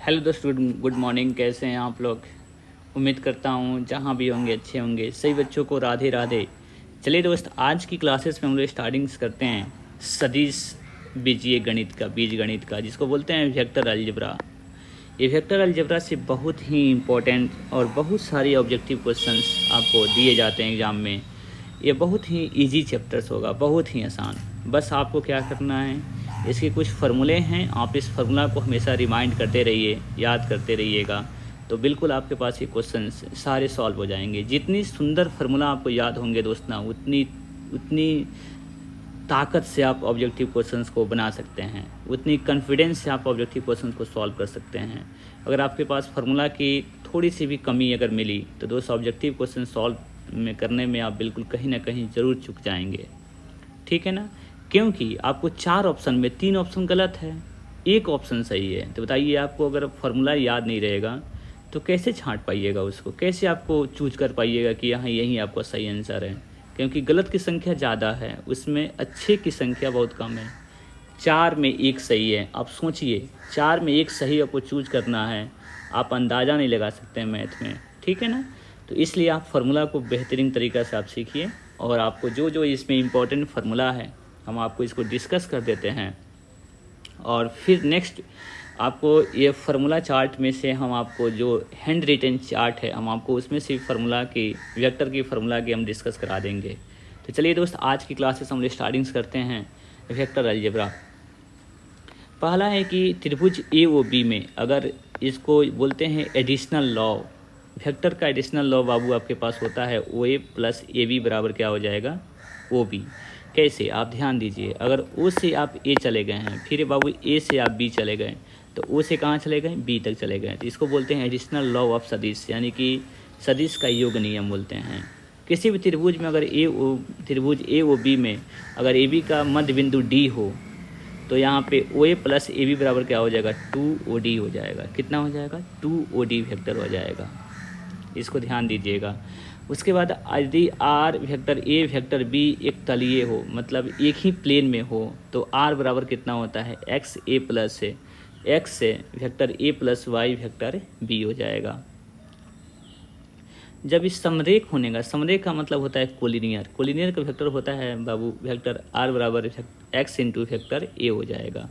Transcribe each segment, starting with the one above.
Hello दोस्तों, good morning. कैसे हैं आप लोग? उम्मीद करता हूँ जहाँ भी होंगे अच्छे होंगे। सही बच्चों को राधे राधे। चलिए दोस्त, आज की क्लासेस में हम लोग स्टार्टिंग्स करते हैं सदिश बीजीय गणित का, बीज गणित का, जिसको बोलते हैं वेक्टर अलजेब्रा। ये वेक्टर अलजेब्रा से बहुत ही इम्पोर्टेंट और बहुत सारे ऑब्जेक्टिव क्वेश्चंस आपको दिए जाते हैं एग्ज़ाम में। ये बहुत ही इजी चैप्टर्स होगा, बहुत ही आसान। बस आपको क्या करना है, इसके कुछ फार्मूले हैं, आप इस फार्मूला को हमेशा रिमाइंड करते रहिए, याद करते रहिएगा, तो बिल्कुल आपके पास ये क्वेश्चंस सारे सॉल्व हो जाएंगे। जितनी सुंदर फार्मूला आपको याद होंगे दोस्त ना, उतनी उतनी ताकत से आप ऑब्जेक्टिव क्वेश्चंस को बना सकते हैं, उतनी कॉन्फिडेंस से आप ऑब्जेक्टिव क्वेश्चंस को सॉल्व कर सकते हैं। अगर आपके पास फार्मूला की थोड़ी सी भी कमी अगर मिली तो दोस्त ऑब्जेक्टिव क्वेश्चन सॉल्व में करने में आप बिल्कुल कहीं ना कहीं ज़रूर चूक जाएंगे। ठीक है ना? क्योंकि आपको 4 ऑप्शन में 3 ऑप्शन गलत है, एक ऑप्शन सही है। तो बताइए, आपको अगर फार्मूला याद नहीं रहेगा तो कैसे छांट पाइएगा उसको, कैसे आपको चूज कर पाइएगा कि यहाँ यही आपका सही आंसर है? क्योंकि गलत की संख्या ज़्यादा है, उसमें अच्छे की संख्या बहुत कम है। 4 में 1 सही है। आप सोचिए, 4 में 1 सही आपको चूज करना है, आप अंदाज़ा नहीं लगा सकते हैं मैथ में। ठीक है ना? तो इसलिए आप फार्मूला को बेहतरीन तरीक़ा से आप सीखिए, और आपको जो जो इसमें इम्पोर्टेंट फार्मूला है हम आपको इसको डिस्कस कर देते हैं। और फिर नेक्स्ट आपको ये फार्मूला चार्ट में से हम आपको जो हैंड रिटन चार्ट है, हम आपको उसमें से फार्मूला की, वेक्टर की फार्मूला की हम डिस्कस करा देंगे। तो चलिए दोस्त, आज की क्लासेस हम स्टार्टिंग्स करते हैं वेक्टर अलजेब्रा। पहला है कि त्रिभुज ए ओ बी में, अगर इसको बोलते हैं एडिशनल लॉ, वेक्टर का एडिशनल लॉ बाबू आपके पास होता है ओ ए प्लस ए बी बराबर क्या हो जाएगा, ओ बी। कैसे? आप ध्यान दीजिए, अगर ओ से आप ए चले गए हैं, फिर बाबू ए से आप बी चले गए, तो ओ से कहाँ चले गए, बी तक चले गए, तो इसको बोलते हैं एडिशनल लॉ ऑफ सदिश, यानी कि सदिश का योग नियम बोलते हैं। किसी भी त्रिभुज में अगर त्रिभुज ए ओ बी में अगर ए बी का मध्य बिंदु डी हो, तो यहाँ पे ओ ए प्लस ए बी बराबर क्या हो जाएगा, 2OD हो जाएगा। कितना हो जाएगा? 2OD वेक्टर हो जाएगा। इसको ध्यान दीजिएगा। उसके बाद यदि R vector A vector B एक तलीय हो, मतलब एक ही प्लेन में हो, तो आर बराबर कितना होता है, एक्स ए प्लस है, एक्स से vector A plus y vector B हो जाएगा। जब इस समरेख होने का, समरेख का मतलब होता है कोलिनियर, कोलिनियर का वेक्टर होता है बाबू वेक्टर आर बराबर एक्स इंटू वेक्टर ए हो जाएगा।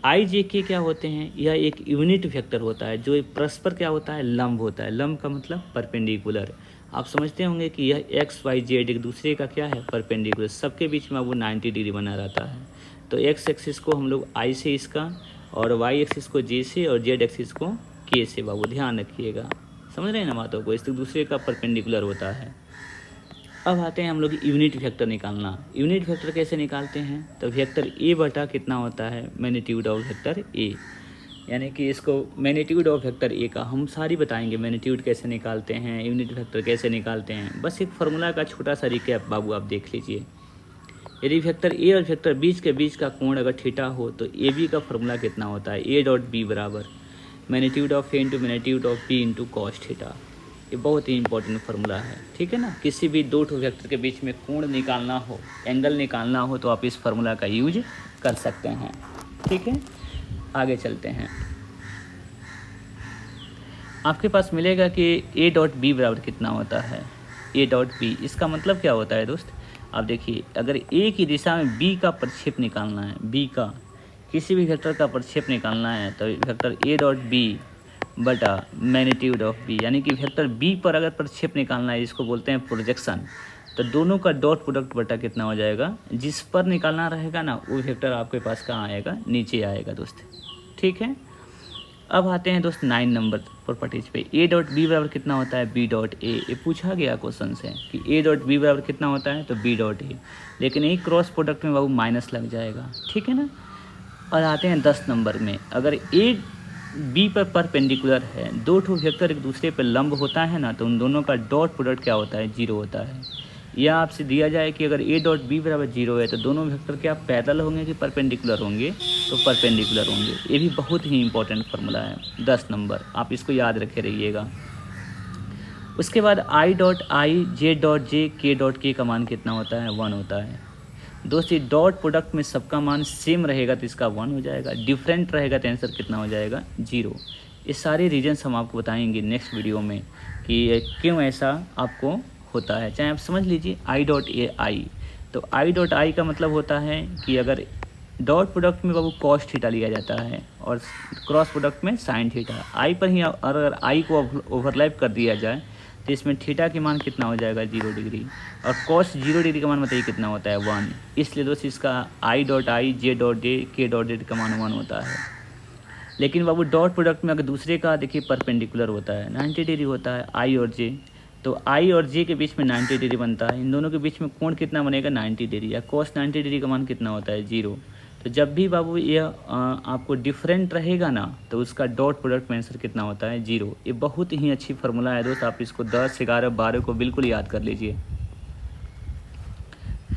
आई जे के क्या होते हैं, यह एक यूनिट वेक्टर होता है जो परस्पर क्या होता है, लंब होता है। लंब का मतलब परपेंडिकुलर। आप समझते होंगे कि यह एक्स वाई जेड एक दूसरे का क्या है, परपेंडिकुलर, सबके बीच में वो 90 डिग्री बना रहता है। तो एक्स एक्सिस को हम लोग आई से इसका, और वाई एक्सिस को जे से, और जेड एक्सिस को के से। बाबू ध्यान रखिएगा, समझ रहे हैं ना बातों को, इस दूसरे का परपेंडिकुलर होता है। अब आते हैं हम लोग यूनिट वेक्टर निकालना। यूनिट वेक्टर कैसे निकालते हैं, तो वेक्टर ए बटा कितना होता है, मैग्नीट्यूड ऑफ वेक्टर ए, यानी कि इसको मैग्नीट्यूड ऑफ वेक्टर ए का हम सारी बताएंगे, मैग्नीट्यूड कैसे निकालते हैं, यूनिट वेक्टर कैसे निकालते हैं। बस एक फार्मूला का छोटा सा रिकैप बाबू आप देख लीजिए। यदि वेक्टर ए और वेक्टर बीच के बीच का कोण अगर थीटा हो, तो ए बी का फार्मूला कितना होता है, ए डॉट बी बराबर magnitude of A into magnitude of B into cos theta. ये बहुत ही इंपॉर्टेंट फार्मूला है। ठीक है ना? किसी भी दो ठो वेक्टर के बीच में कोण निकालना हो, एंगल निकालना हो, तो आप इस फार्मूला का यूज कर सकते हैं। ठीक है, आगे चलते हैं। आपके पास मिलेगा कि ए डॉट बी बराबर कितना होता है, ए डॉट बी। इसका मतलब क्या होता है दोस्त, आप देखिए, अगर ए की दिशा में बी का प्रक्षेप निकालना है, बी का किसी भी वेक्टर का प्रक्षेप निकालना है, तो वेक्टर ए डॉट बी बटा मैग्नीट्यूड ऑफ बी, यानी कि वेक्टर बी पर अगर प्रक्षेप निकालना है, इसको बोलते हैं प्रोजेक्शन, तो दोनों का डॉट प्रोडक्ट बटा कितना हो जाएगा, जिस पर निकालना रहेगा ना वो वेक्टर आपके पास कहाँ आएगा, नीचे आएगा दोस्त। ठीक है, अब आते हैं दोस्त 9 नंबर प्रॉपर्टीज पे। ए डॉट बी बराबर कितना होता है, बी डॉट ए। ये पूछा गया क्वेश्चन से कि ए डॉट बी बराबर कितना होता है, तो बी डॉट ए, लेकिन एक क्रॉस प्रोडक्ट में बाबू माइनस लग जाएगा। ठीक है ना? और आते हैं 10 नंबर में, अगर ए बी पर परपेंडिकुलर है, दो ठो वेक्टर एक दूसरे पर लंब होता है ना, तो उन दोनों का डॉट प्रोडक्ट क्या होता है, 0 होता है। या आपसे दिया जाए कि अगर ए डॉट बी बराबर 0 है, तो दोनों वेक्टर क्या पैरेलल होंगे कि परपेंडिकुलर होंगे, तो परपेंडिकुलर होंगे। ये भी बहुत ही इंपॉर्टेंट फार्मूला है, 10 नंबर, आप इसको याद रखे रहिएगा। उसके बाद I dot I, J dot J, के डॉट के का मान कितना होता है, 1 होता है। दोस्त ये डॉट प्रोडक्ट में सबका मान सेम रहेगा तो इसका 1 हो जाएगा, डिफरेंट रहेगा तो आंसर कितना हो जाएगा, 0। ये सारे रीजन्स हम आपको बताएंगे नेक्स्ट वीडियो में कि क्यों ऐसा आपको होता है। चाहे आप समझ लीजिए आई डॉट ए आई, तो आई डॉट आई का मतलब होता है कि अगर डॉट प्रोडक्ट में बाबू कॉस थीटा लिया जाता है और क्रॉस प्रोडक्ट में साइन थीटा, आई पर ही अगर आई को ओवरलैप कर दिया जाए तो इसमें थीटा की मान कितना हो जाएगा 0 डिग्री, और कॉस 0 डिग्री का मान बताइए कितना होता है 1। इसलिए दोस्त इसका I dot I, J dot J, के डॉट जेड का मान 1 होता है। लेकिन बाबू डॉट प्रोडक्ट में अगर दूसरे का देखिए परपेंडिकुलर होता है, 90 डिग्री होता है आई और जे, तो आई और जे के बीच में 90 डिग्री बनता है। इन दोनों के बीच में कोण कितना बनेगा 90 डिग्री, या कॉस 90 डिग्री का मान कितना होता है 0। तो जब भी बाबू यह आपको डिफरेंट रहेगा ना तो उसका डॉट प्रोडक्ट में आंसर कितना होता है 0। ये बहुत ही अच्छी फार्मूला है दोस्त, आप इसको 10, 11, 12 को बिल्कुल याद कर लीजिए।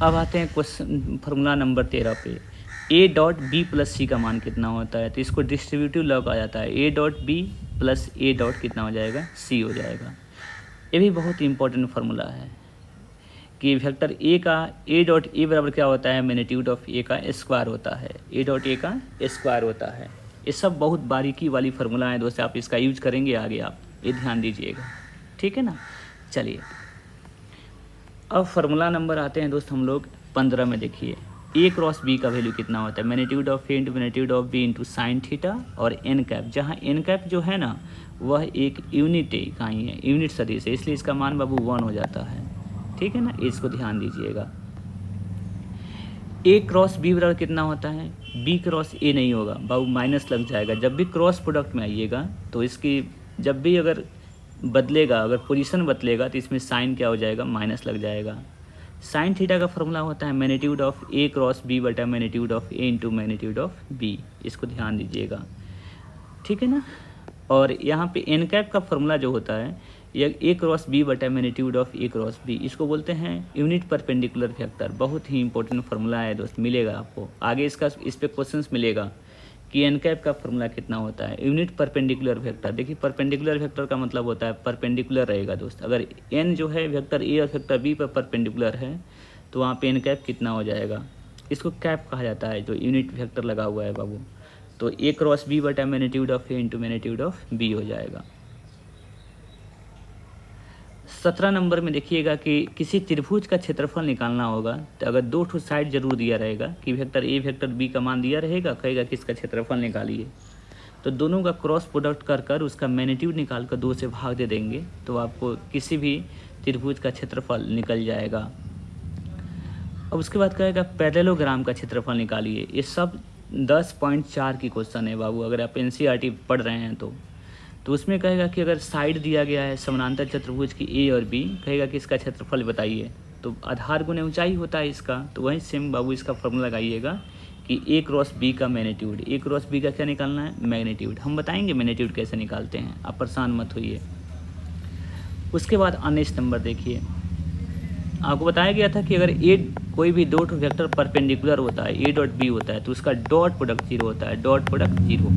अब आते हैं क्वेश्चन फार्मूला नंबर 13 पे। ए डॉट बी प्लस सी का मान कितना होता है, तो इसको डिस्ट्रीब्यूटिव लॉ कहा जाता है। A dot B plus A dot कितना हो जाएगा सी हो जाएगा। ये भी बहुत इंपॉर्टेंट फार्मूला है कि वेक्टर ए का ए डॉट ए बराबर क्या होता है, मैग्नीट्यूड ऑफ ए का स्क्वायर होता है। ए डॉट ए का स्क्वायर होता है। ये सब बहुत बारीकी वाली फार्मूला है दोस्त, आप इसका यूज करेंगे आगे, आप ये ध्यान दीजिएगा, ठीक है ना। चलिए अब फार्मूला नंबर आते हैं दोस्त हम लोग 15 में। देखिए ए क्रॉस बी का वैल्यू कितना होता है, magnitude of A into magnitude of B into sine theta और एन कैप, जहाँ एन कैप जो है ना वह एक यूनिट है, कहाँ ही है, यूनिट सदिश है, इसलिए इसका मान बाबू 1 हो जाता है, ठीक है ना। इसको ध्यान दीजिएगा। ए क्रॉस बी बराबर कितना होता है, बी क्रॉस ए नहीं होगा बाबू, माइनस लग जाएगा। जब भी क्रॉस प्रोडक्ट में आइएगा तो इसकी जब भी अगर बदलेगा, अगर पोजीशन बदलेगा तो इसमें साइन क्या हो जाएगा, माइनस लग जाएगा। साइन थीटा का फॉर्मूला होता है magnitude of A cross B बटा magnitude of A into magnitude of B, इसको ध्यान दीजिएगा, ठीक है ना। और यहाँ पे एन कैप का फॉर्मूला जो होता है यह ए क्रॉस बी बटा magnitude of A cross B, इसको बोलते हैं यूनिट परपेंडिकुलर वेक्टर। बहुत ही इंपॉर्टेंट फार्मूला है दोस्त, मिलेगा आपको आगे, इस पे क्वेश्चंस मिलेगा कि एन कैप का फॉर्मूला कितना होता है, यूनिट परपेंडिकुलर वेक्टर। देखिए परपेंडिकुलर वेक्टर का मतलब होता है परपेंडिकुलर रहेगा दोस्त। अगर एन जो है वेक्टर ए और वेक्टर बी पर परपेंडिकुलर है तो वहाँ पे एन कैप कितना हो जाएगा, इसको कैप कहा जाता है जो यूनिट वेक्टर लगा हुआ है बाबू। तो ए क्रॉस बी बटा magnitude of A into magnitude of B हो जाएगा। 17 नंबर में देखिएगा कि किसी त्रिभुज का क्षेत्रफल निकालना होगा तो अगर दो ठो साइड जरूर दिया रहेगा कि वेक्टर ए वेक्टर बी का मान दिया रहेगा, कहेगा कि इसका क्षेत्रफल निकालिए, तो दोनों का क्रॉस प्रोडक्ट कर कर उसका मैग्नीट्यूड निकाल कर 2 से भाग दे देंगे तो आपको किसी भी त्रिभुज का क्षेत्रफल निकल जाएगा। अब उसके बाद कहेगा पैरेललोग्राम का क्षेत्रफल निकालिए। ये सब 10.4 की क्वेश्चन है बाबू, अगर आप NCERT पढ़ रहे हैं तो उसमें कहेगा कि अगर साइड दिया गया है समानांतर चतुर्भुज की ए और बी, कहेगा कि इसका क्षेत्रफल बताइए, तो आधार गुने ऊंचाई होता है इसका, तो वहीं सेम बाबू इसका फॉर्मूला लगाइएगा कि ए क्रॉस बी का मैग्नीट्यूड, ए क्रॉस बी का क्या निकालना है, मैग्नीट्यूड। हम बताएंगे मैग्नीट्यूड कैसे निकालते हैं, आप परेशान मत होइए। उसके बाद 19 नंबर देखिए, आपको बताया गया था कि अगर ए कोई भी दो वेक्टर परपेंडिकुलर होता है, ए डॉट बी होता है तो उसका डॉट प्रोडक्ट 0 होता है, डॉट प्रोडक्ट 0,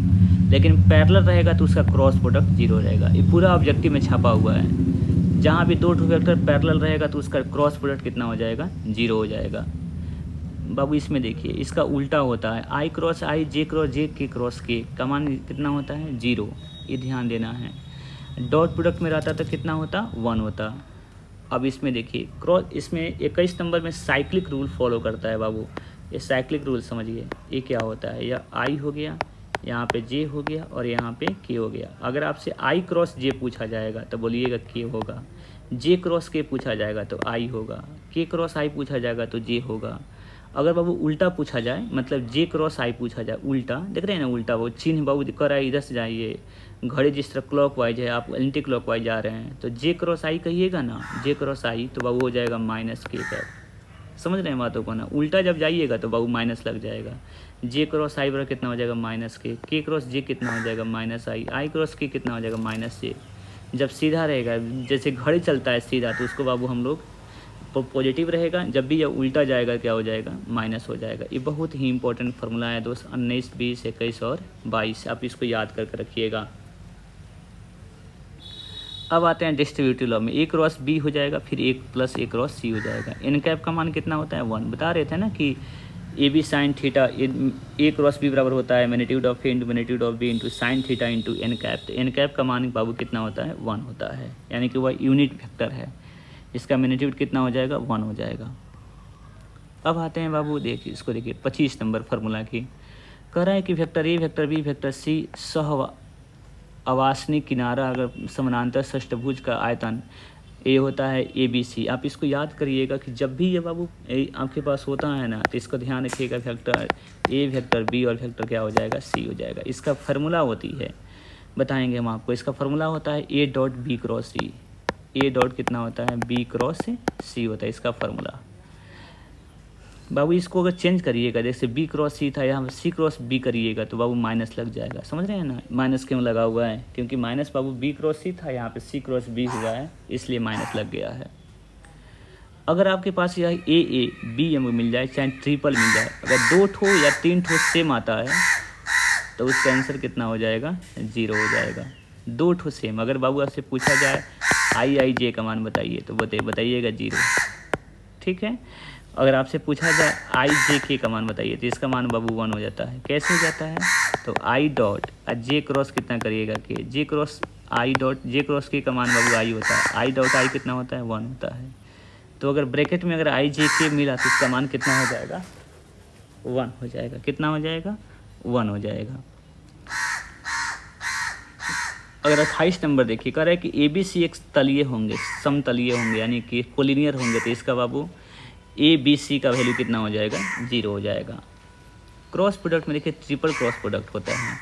लेकिन पैरेलल रहेगा तो उसका क्रॉस प्रोडक्ट 0 रहेगा। ये पूरा ऑब्जेक्टिव में छपा हुआ है। जहाँ भी दो वेक्टर पैरेलल रहेगा तो उसका क्रॉस प्रोडक्ट कितना हो जाएगा, 0 हो जाएगा बाबू। इसमें देखिए इसका उल्टा होता है, आई क्रॉस आई, जे क्रॉस जे, के क्रॉस के का मान कितना होता है 0, ये ध्यान देना है। डॉट प्रोडक्ट में रहता तो कितना होता, 1 होता। अब इसमें देखिए क्रॉस, इसमें 21 नंबर में साइक्लिक रूल फॉलो करता है बाबू। ये साइक्लिक रूल समझिए, ये क्या होता है, यह आई हो गया, यहाँ पे जे हो गया और यहाँ पे के हो गया। अगर आपसे आई क्रॉस जे पूछा जाएगा तो बोलिएगा के होगा, जे क्रॉस के पूछा जाएगा तो आई होगा, के क्रॉस आई पूछा जाएगा तो जे होगा। अगर बाबू उल्टा पूछा जाए, मतलब जे क्रॉस आई पूछा जाए उल्टा, देख रहे हैं ना उल्टा, वो चिन्ह बाबू कर आई, इधर से जाइए, घड़ी जिस तरह क्लॉक वाइज है आप एंटी क्लॉक वाइज जा रहे हैं, तो जे क्रॉस आई कहिएगा ना, जे क्रॉस आई तो बाबू हो जाएगा माइनस के कैप। समझ रहे हैं बातों को ना, उल्टा जब जाइएगा तो बाबू माइनस लग जाएगा। जे क्रॉस आई बराबर कितना हो जाएगा, माइनस के क्रॉस जे कितना हो जाएगा, माइनस आई क्रॉस के कितना हो जाएगा, माइनस जे। जब सीधा रहेगा, जैसे घड़ी चलता है सीधा, तो उसको बाबू हम लोग पॉजिटिव रहेगा, जब भी यह उल्टा जाएगा क्या हो जाएगा, माइनस हो जाएगा। ये बहुत ही इंपॉर्टेंट फार्मूला है दोस्त, 19, 20, 21 और 22, आप इसको याद करके रखिएगा। अब आते हैं डिस्ट्रीब्यूटिव लॉ में, ए क्रॉस बी हो जाएगा, फिर ए प्लस ए क्रॉस सी हो जाएगा। एन कैप का मान कितना होता है, 1। बता रहे थे ना कि A B sine theta, A cross B बराबर होता है magnitude of A into magnitude of B into sine theta into N cap. तो एन कैप का मान बाबू कितना होता है, 1 होता है, यानी कि वह यूनिट वेक्टर है। इसका मैग्नीट्यूड कितना हो जाएगा, 1 हो जाएगा। अब आते हैं बाबू, देखिए इसको, देखिए 25 नंबर फार्मूला की। कह रहा है कि vector A vector B vector C सह अवासनी किनारा अगर समानांतर षष्ठभुज का आयतन ए होता है ए बी सी। आप इसको याद करिएगा कि जब भी ये बाबू आपके पास होता है ना, तो इसको ध्यान रखिएगा, वेक्टर ए वेक्टर बी और वेक्टर क्या हो जाएगा, सी हो जाएगा। इसका फार्मूला होती है, बताएंगे हम आपको। इसका फार्मूला होता है A dot B cross C. A dot कितना होता है, बी क्रॉस सी होता है इसका फार्मूला। बाबू इसको अगर चेंज करिएगा, जैसे बी क्रॉस सी था, यहाँ सी क्रॉस बी करिएगा तो बाबू माइनस लग जाएगा। समझ रहे हैं ना, माइनस क्यों लगा हुआ है, क्योंकि माइनस बाबू बी क्रॉस सी था, यहाँ पे सी क्रॉस बी हुआ है, इसलिए माइनस लग गया है। अगर आपके पास यह ए बी एम मिल जाए, चाहे ट्रिपल मिल जाए, अगर 2 ठो या 3 ठो सेम आता है तो उसका आंसर कितना हो जाएगा, 0 हो जाएगा। 2 ठो सेम, अगर बाबू आपसे पूछा जाए आई जे का मान बताइए तो बताइएगा 0, ठीक है। अगर आपसे पूछा जाए आई जे के का मान बताइए तो इसका मान बाबू 1 हो जाता है। कैसे हो जाता है, तो आई डॉट जे क्रॉस कितना करिएगा, K J cross I dot J cross K का मान बाबू आई होता है, आई डॉट आई कितना होता है, 1 होता है। तो अगर ब्रैकेट में अगर आई जे के मिला तो इसका मान कितना हो जाएगा, 1 हो जाएगा। कितना हो जाएगा, 1 हो जाएगा। अगर 28 नंबर देखिए, कह रहा है कि ए बी सी एक तलीय होंगे, समतलीय होंगे, यानी कि कोलिनियर होंगे, तो इसका बाबू ए बी सी का वैल्यू कितना हो जाएगा, 0 हो जाएगा। क्रॉस प्रोडक्ट में देखिए ट्रिपल क्रॉस प्रोडक्ट होता है,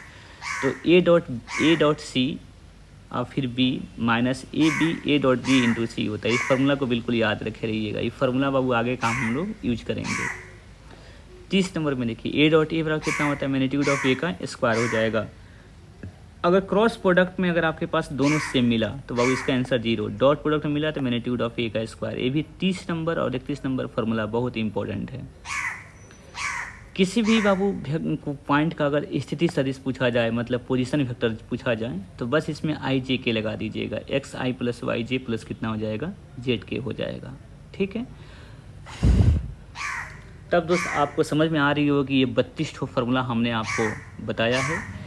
तो ए डॉट सी और फिर B minus A dot B into C होता है। इस फार्मूला को बिल्कुल याद रखे रहिएगा, ये फार्मूला बाबू आगे काम हम लोग यूज करेंगे। 30 नंबर में देखिए ए डॉट ए बराबर कितना होता है, मैग्नीट्यूड ऑफ ए का स्क्वायर हो जाएगा। अगर क्रॉस प्रोडक्ट में अगर आपके पास दोनों सेम मिला तो बाबू इसका आंसर 0, डॉट प्रोडक्ट में मिला तो मैग्नीट्यूड ऑफ ए का स्क्वायर। ये भी 30 नंबर और 31 नंबर फार्मूला बहुत इंपॉर्टेंट है। किसी भी बाबू पॉइंट का अगर स्थिति सदिश पूछा जाए, मतलब पोजीशन वेक्टर पूछा जाए, तो बस इसमें आई जे के लगा दीजिएगा, एक्स आई प्लस वाई जे प्लस कितना हो जाएगा, जेड के हो जाएगा, ठीक है। तब दोस्त आपको समझ में आ रही हो कि ये 32 ठो फार्मूला हमने आपको बताया है।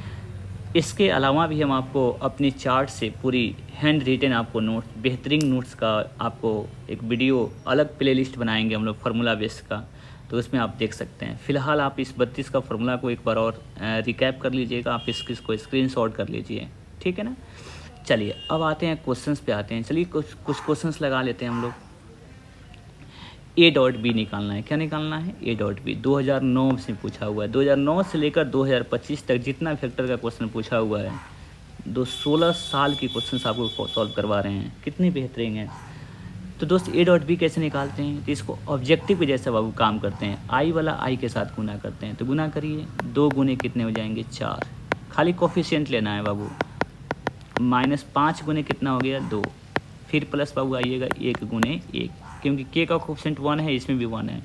इसके अलावा भी हम आपको अपने चार्ट से पूरी हैंड रिटन आपको नोट्स, बेहतरीन नोट्स का आपको एक वीडियो अलग प्लेलिस्ट बनाएंगे हम लोग फार्मूला बेस का, तो उसमें आप देख सकते हैं। फिलहाल आप इस 32 का फार्मूला को एक बार और रिकैप कर लीजिएगा, आप इसको स्क्रीनशॉट कर लीजिए, ठीक है ना। चलिए अब आते हैं क्वेश्चंस पे आते हैं। चलिए कुछ क्वेश्चंस लगा लेते हैं हम लोग। ए डॉट बी निकालना है, क्या निकालना है, ए डॉट बी। 2009 से पूछा हुआ है, 2009 से लेकर 2025 तक जितना वेक्टर का क्वेश्चन पूछा हुआ है, 16 साल की क्वेश्चन आपको सॉल्व करवा रहे हैं, कितनी बेहतरीन है। तो दोस्त ए डॉट बी कैसे निकालते हैं, तो इसको ऑब्जेक्टिव के जैसे बाबू काम करते हैं। आई वाला आई के साथ गुना करते हैं, तो गुना करिए, 2 गुने कितने हो जाएंगे, 4। खाली कोफिशिएंट लेना है बाबू, -5 गुने कितना हो गया, 2। फिर प्लस बाबू आइएगा 1 गुने 1, क्योंकि के का कोफिशिएंट 1 है, इसमें भी 1 है।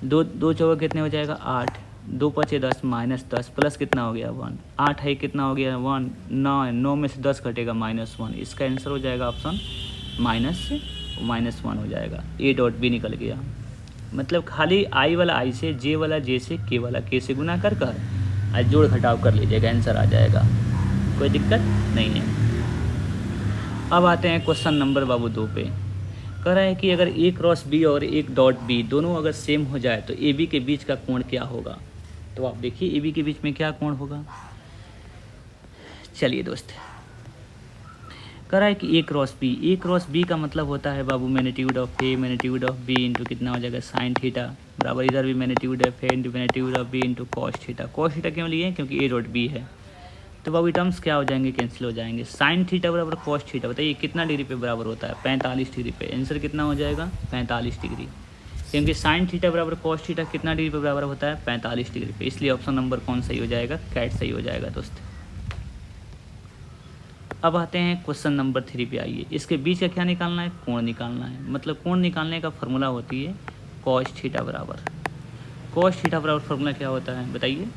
2 चौका कितने हो जाएगा, 8। 2 पचे 10 -10 प्लस कितना हो गया, 1। 8 है कितना हो गया, 1। 9 में से 10 घटेगा, -1। इसका आंसर हो जाएगा ऑप्शन -1 हो जाएगा। ए डॉट बी निकल गया। मतलब खाली आई वाला आई से, जे वाला जे से, के वाला के से गुना कर और जोड़ घटाव कर लीजिएगा, आंसर आ जाएगा, कोई दिक्कत नहीं है। अब आते हैं क्वेश्चन नंबर बाबू 2 पे। कह रहा है कि अगर ए क्रॉस बी और एक डॉट बी दोनों अगर सेम हो जाए तो ए बी के बीच का कोण क्या होगा। तो आप देखिए ए बी के बीच में क्या कोण होगा। चलिए दोस्त, कह रहा है कि ए क्रॉस बी का मतलब होता है बाबू magnitude of A magnitude of B into कितना हो जाएगा, साइन थीटा बराबर, इधर भी magnitude of A into magnitude of B into cos theta. Cos theta क्यों लिए, क्योंकि ए डॉट बी है। तो बाबू टर्म्स क्या हो जाएंगे, कैंसिल हो जाएंगे। साइन थीटा बराबर कॉस थीटा, बताइए कितना डिग्री पे बराबर होता है, 45 डिग्री पे। आंसर कितना हो जाएगा, 45 डिग्री, क्योंकि साइन थीटा बराबर कॉस थीटा कितना डिग्री पे बराबर होता है, 45 डिग्री पे। इसलिए ऑप्शन नंबर कौन सही हो जाएगा, कैट सही हो जाएगा दोस्त। अब आते हैं क्वेश्चन नंबर 3 पे आइए। इसके बीच का क्या निकालना है, कोण निकालना है। मतलब कोण निकालने का फॉर्मूला होती है कॉस थीटा बराबर। कॉस थीटा बराबर फॉर्मूला क्या होता है बताइए,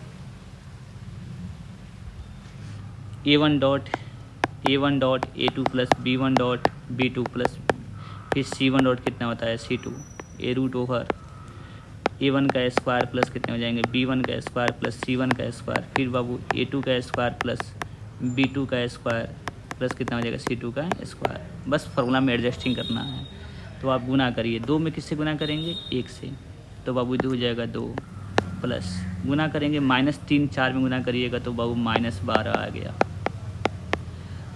A1 dot A2 plus B1 dot B2 plus फिर C1 डॉट कितना होता है, C2 A root over A1 का स्क्वायर प्लस कितने हो जाएंगे B1 का स्क्वायर प्लस C1 का स्क्वायर, फिर बाबू A2 का स्क्वायर प्लस B2 का स्क्वायर प्लस कितना हो जाएगा C2 का स्क्वायर। बस फार्मूला में एडजस्टिंग करना है। तो आप गुना करिए, 2 में किससे गुना करेंगे 1 से, तो बाबू इधर हो जाएगा 2 प्लस गुना करेंगे -3 4 में गुना करिएगा तो बाबू -12 आ गया।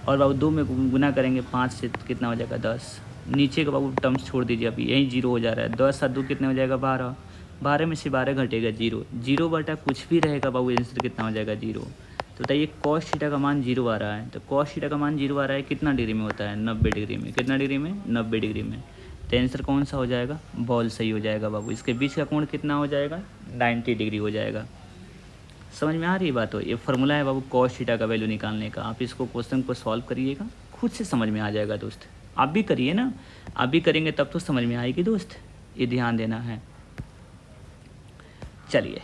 और बाबू 2 में गुना करेंगे 5 से कितना हो जाएगा 10। नीचे का बाबू टर्म्स छोड़ दीजिए, अभी यहीं 0 हो जा रहा है। 10 और 2 कितने हो जाएगा 12, 12 में से 12 घटेगा 0, 0 बटा कुछ भी रहेगा बाबू आंसर कितना हो जाएगा 0। तो बताइए कॉस थीटा का मान 0 आ रहा है, तो कॉस थीटा का मान 0 आ रहा है कितना डिग्री में होता है 90 डिग्री में। कितना डिग्री में 90 डिग्री में। तो आंसर कौन सा हो जाएगा बॉल सही हो जाएगा बाबू। इसके बीच का कोण कितना हो जाएगा 90 डिग्री हो जाएगा। समझ में आ रही बात हो। ये फार्मूला है बाबू कॉस थीटा का वैल्यू निकालने का। आप इसको क्वेश्चन को सॉल्व करिएगा, खुद से समझ में आ जाएगा दोस्त। आप भी करिए ना, आप भी करेंगे तब तो समझ में आएगी दोस्त, ये ध्यान देना है। चलिए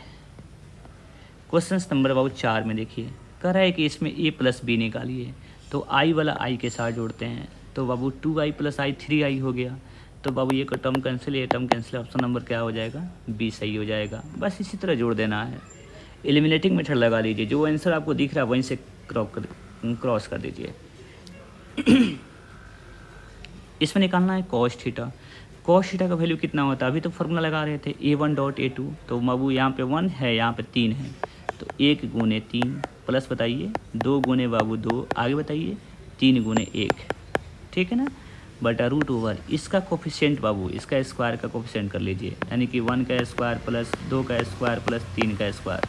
क्वेश्चन नंबर बाबू 4 में देखिए, कह रहा है कि इसमें a प्लस बी निकालिए। तो i वाला i के साथ जोड़ते हैं, तो बाबू 2i प्लस i 3i हो गया। तो बाबू ये टर्म कैंसिल, ये टर्म कैंसिल, ऑप्शन नंबर क्या हो जाएगा बी सही हो जाएगा। बस इसी तरह जोड़ देना है। एलिमिनेटिंग मेथड लगा लीजिए, जो आंसर आपको दिख रहा है वहीं से क्रॉस कर दीजिए। इसमें निकालना है कॉस थीटा। कॉस थीटा का वैल्यू कितना होता है, अभी तो फार्मूला लगा रहे थे a1 डॉट a2, तो बाबू यहाँ पे 1 है, यहाँ पे 3 है, तो 1 गुने 3 प्लस बताइए 2 गुने बाबू 2, आगे बताइए 3 गुने 1, ठीक है ना, बटा रूट ओवर इसका कोफिशिएंट बाबू, इसका स्क्वायर का कोफिशिएंट कर लीजिए, यानी कि 1 का स्क्वायर प्लस 2 का स्क्वायर प्लस 3 का स्क्वायर,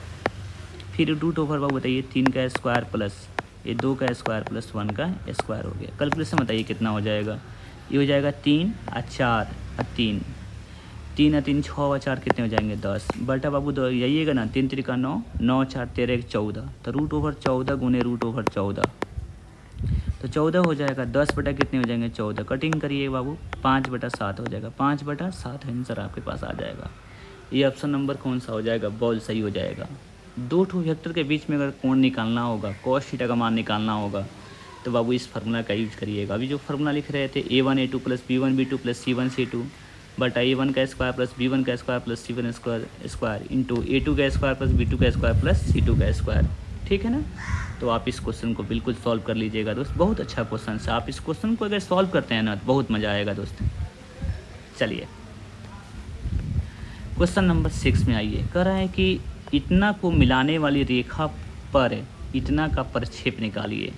फिर रूट ओवर बाबू बताइए 3 का स्क्वायर प्लस ये 2 का स्क्वायर प्लस 1 का स्क्वायर हो गया। कैलकुलेशन बताइए कितना हो जाएगा, ये हो जाएगा 3 और 4 और 3, 3 और 3 6 और 4 कितने हो जाएंगे 10, बटा बाबू दो यहीगा ना, 3 3 का 9, 9 4 13 14, तो रूट ओवर 14 गुने रूट ओवर 14, तो 14 हो जाएगा। 10 बटा कितने हो जाएंगे 14, कटिंग करिए बाबू 5 बटा 7 हो जाएगा, 5 बटा 7 आंसर आपके पास आ जाएगा। ये ऑप्शन नंबर कौन सा हो जाएगा बॉल सही हो जाएगा। दो ठो वेक्टर के बीच में अगर कोण निकालना होगा, कॉस थीटा का मान निकालना होगा, तो बाबू इस फार्मूला का यूज करिएगा। अभी जो फार्मूला लिख रहे थे a1 a2 plus b1 b2 plus c1 c2 बटा a1 का स्क्वायर प्लस b1 का square plus c1 square into a2 का स्क्वायर प्लस b2 का स्क्वायर प्लस c2 का स्क्वायर, ठीक है ना। तो आप इस क्वेश्चन को बिल्कुल सॉल्व कर लीजिएगा दोस्त, बहुत अच्छा क्वेश्चन है। आप इस क्वेश्चन को अगर सॉल्व करते हैं ना तो बहुत मज़ा आएगा दोस्त। चलिए क्वेश्चन नंबर 6 में आइए, कह रहा है कि इतना को मिलाने वाली रेखा पर इतना का प्रक्षेप निकालिए।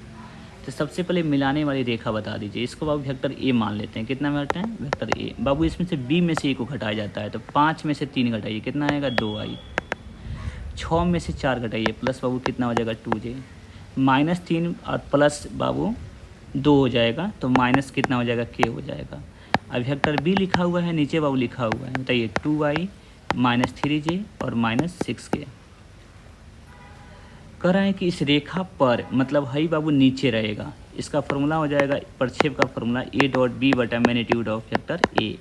तो सबसे पहले मिलाने वाली रेखा बता दीजिए। इसको बाबू वेक्टर ए मान लेते हैं, कितना मानते हैं वेक्टर ए। बाबू इसमें से बी में से ए को घटाया जाता है, तो 5 में से 3 घटाइए कितना आएगा 2i, 6 में से 4 घटाइए प्लस बाबू कितना हो जाएगा 2j, -3 और प्लस बाबू 2 हो जाएगा, तो माइनस कितना हो जाएगा k हो जाएगा। अब वेक्टर बी लिखा हुआ है, नीचे बाबू लिखा हुआ है, बताइए 2i -3j और -6k। कह रहा है कि इस रेखा पर मतलब है बाबू नीचे रहेगा, इसका फॉर्मूला हो जाएगा प्रक्षेप का फॉर्मूला a डॉट बी बटा मैग्नीट्यूड ऑफ वेक्टर a।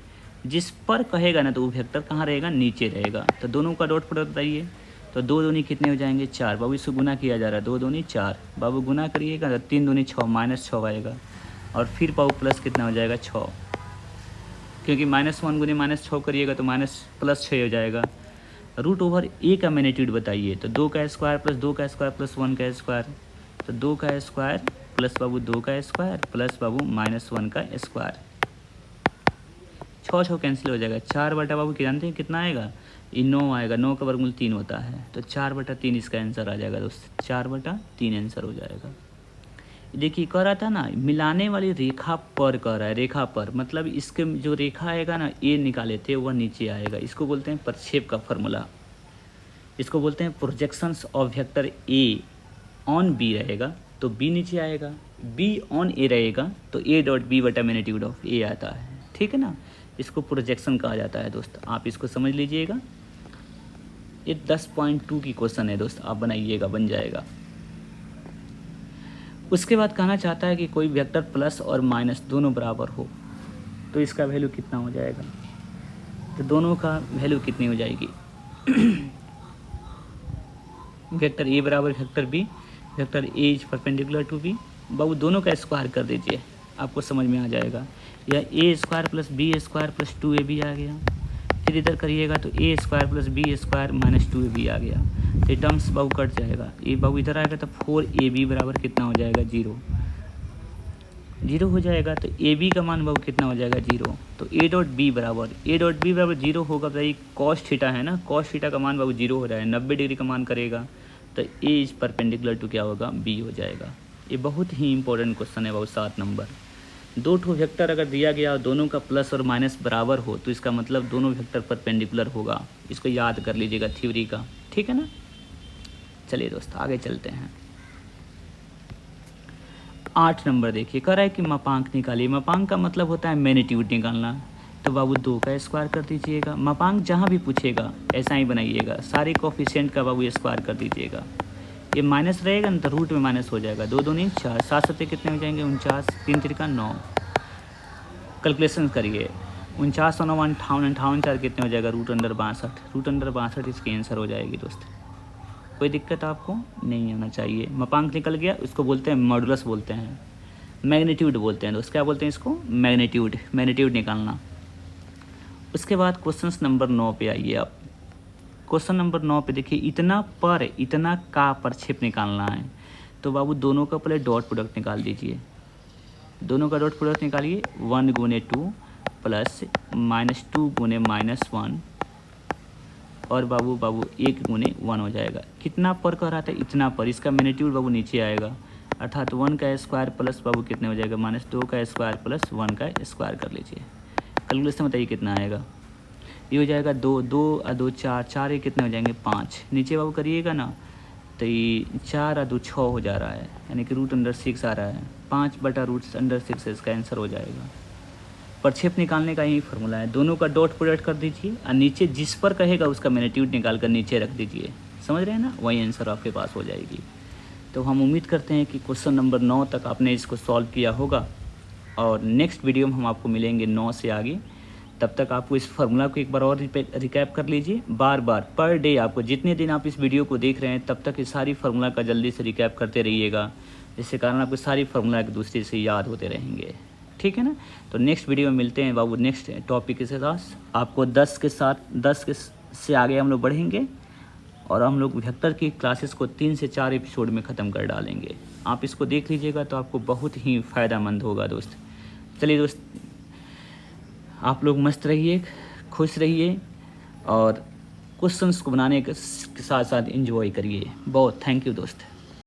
जिस पर कहेगा ना तो वो वेक्टर कहाँ रहेगा नीचे रहेगा। तो दोनों का डॉट प्रोडक्ट बताइए, तो 2 दूनी कितने हो जाएंगे 4, बाबू इसको गुना किया जा रहा है, 2 दूनी 4, बाबू गुना करिएगा तो 3 दूनी 6 -6 आएगा, और फिर बाबू प्लस कितना हो जाएगा 6, क्योंकि -1 गुने -6 करिएगा तो +6 हो जाएगा। रूट ओवर ए का मैग्नीट्यूड बताइए, तो 2 का स्क्वायर प्लस 2 का स्क्वायर प्लस 1 का स्क्वायर, तो 2 का स्क्वायर प्लस बाबू 2 का स्क्वायर प्लस बाबू -1 का स्क्वायर, 6 कैंसिल हो जाएगा। 4 बटा बाबू जानते हैं कितना आएगा, ये 9 आएगा, 9 का वर्गमूल 3 होता है, तो 4 बटा 3 इसका आंसर आ जाएगा दोस्त, 4 बटा 3 आंसर हो जाएगा। देखिए कह रहा था ना मिलाने वाली रेखा पर, कह रहा है रेखा पर मतलब इसके जो रेखा आएगा ना ए निकाले थे वह नीचे आएगा, इसको बोलते हैं प्रक्षेप का फॉर्मूला, इसको बोलते हैं projections of vector A on B रहेगा तो बी नीचे आएगा, बी ऑन ए रहेगा तो ए डॉट बी बटा मैग्नीट्यूड ऑफ ए आता है, ठीक है ना। इसको प्रोजेक्शन कहा जाता है दोस्त, आप इसको समझ लीजिएगा। ये 10.2 की क्वेश्चन है दोस्त, आप बनाइएगा बन जाएगा। उसके बाद कहना चाहता है कि कोई वेक्टर प्लस और माइनस दोनों बराबर हो तो इसका वैल्यू कितना हो जाएगा, तो दोनों का वैल्यू कितनी हो जाएगी वेक्टर ए बराबर vector B, vector A is perpendicular to B, बाबू दोनों का स्क्वायर कर दीजिए, आपको समझ में आ जाएगा। या A square plus B square plus 2ab आ गया, फिर इधर करिएगा तो A square plus B square minus 2ab आ गया। तो ये टर्म्स बाबू कट जाएगा, ये बाबू इधर आएगा तो 4ab बराबर कितना हो जाएगा 0 हो जाएगा। तो ए बी का मान बाबू कितना हो जाएगा 0। तो ए डॉट बी बराबर 0 होगा, बताइए कॉस थीटा है ना, कॉस थीटा का मान बाबू 0 हो रहा है, 90 डिग्री का मान करेगा तो ए इज परपेंडिकुलर टू क्या होगा बी हो जाएगा। ये बहुत ही इंपॉर्टेंट क्वेश्चन है बाबू 7 नंबर। दो ठो वेक्टर अगर दिया गया और दोनों का प्लस और माइनस बराबर हो तो इसका मतलब दोनों वेक्टर परपेंडिकुलर होगा। इसको याद कर लीजिएगा थ्योरी का, ठीक है ना। चलिए दोस्त आगे चलते हैं। 8 नंबर देखिए, कह रहा है कि मापांक निकालिए। मापांक का मतलब होता है मैग्नीट्यूड निकालना। तो बाबू 2 का स्क्वायर कर दीजिएगा। मापांक जहाँ भी पूछेगा ऐसा ही बनाइएगा, सारे कोफिशिएंट का बाबू स्क्वायर कर दीजिएगा। ये माइनस रहेगा ना तो रूट में माइनस हो जाएगा, 2 दूनी 4, 7 सत्ते कितने हो जाएंगे 49, 3 तिरका 9। कैलकुलेशन करिए, 49 और 9 58, 4 कितने हो जाएगा रूट अंडर 62 इसकी आंसर हो जाएगी दोस्त। कोई दिक्कत आपको नहीं होना चाहिए। मापांक निकल गया, उसको बोलते हैं मॉडुलस बोलते हैं, मैग्नीट्यूड बोलते हैं दोस्त। क्या बोलते हैं इसको मैग्नीट्यूड निकालना। उसके बाद क्वेश्चन नंबर 9 पे आइए आप। क्वेश्चन नंबर 9 पे देखिए, इतना का प्रक्षेप निकालना है। तो बाबू दोनों का पहले डॉट प्रोडक्ट निकाल दीजिए। दोनों का डॉट प्रोडक्ट निकालिए, 1 गुने 2 प्लस -2 गुने -1 और बाबू 1 गुने 1 हो जाएगा। कितना पर कह रहा था इतना पर, इसका मैग्नीट्यूड बाबू नीचे आएगा, अर्थात 1 का स्क्वायर प्लस बाबू कितने हो जाएगा -2 का स्क्वायर प्लस 1 का स्क्वायर कर लीजिए। कैलकुलेशन बताइए कितना आएगा। ये हो जाएगा 2 और 2 4 ये कितने हो जाएंगे 5। नीचे बाबू करिएगा ना तो ये 4 और 2 6 हो जा रहा है, यानी कि रूट अंडर 6 आ रहा है, 5/√6 इसका आंसर हो जाएगा। प्रक्षेप निकालने का यही फार्मूला है। दोनों का डॉट प्रोडक्ट कर दीजिए और नीचे जिस पर कहेगा उसका मैग्नीट्यूड निकाल कर नीचे रख दीजिए। समझ रहे हैं ना, वही आंसर आपके पास हो जाएगी। तो हम उम्मीद करते हैं कि क्वेश्चन नंबर 9 तक आपने इसको सॉल्व किया होगा और नेक्स्ट वीडियो में हम आपको मिलेंगे 9 से आगे। तब तक आपको इस फार्मूला को एक बार और रिकैप कर लीजिए, बार पर डे आपको जितने दिन आप इस वीडियो को देख रहे हैं तब तक इस सारी फार्मूला का जल्दी से रिकैप करते रहिएगा, जिससे कारण आपको सारी फार्मूला एक दूसरे से याद होते रहेंगे, ठीक है ना। तो नेक्स्ट वीडियो में मिलते हैं बाबू नेक्स्ट टॉपिक के साथ। आपको 10 से आगे हम लोग बढ़ेंगे और हम लोग वेक्टर की क्लासेस को 3 से 4 एपिसोड में ख़त्म कर डालेंगे। आप इसको देख लीजिएगा तो आपको बहुत ही फ़ायदेमंद होगा दोस्त। चलिए दोस्त, आप लोग मस्त रहिए, खुश रहिए और क्वेश्चंस को बनाने के साथ साथ एंजॉय करिए। बहुत थैंक यू दोस्त।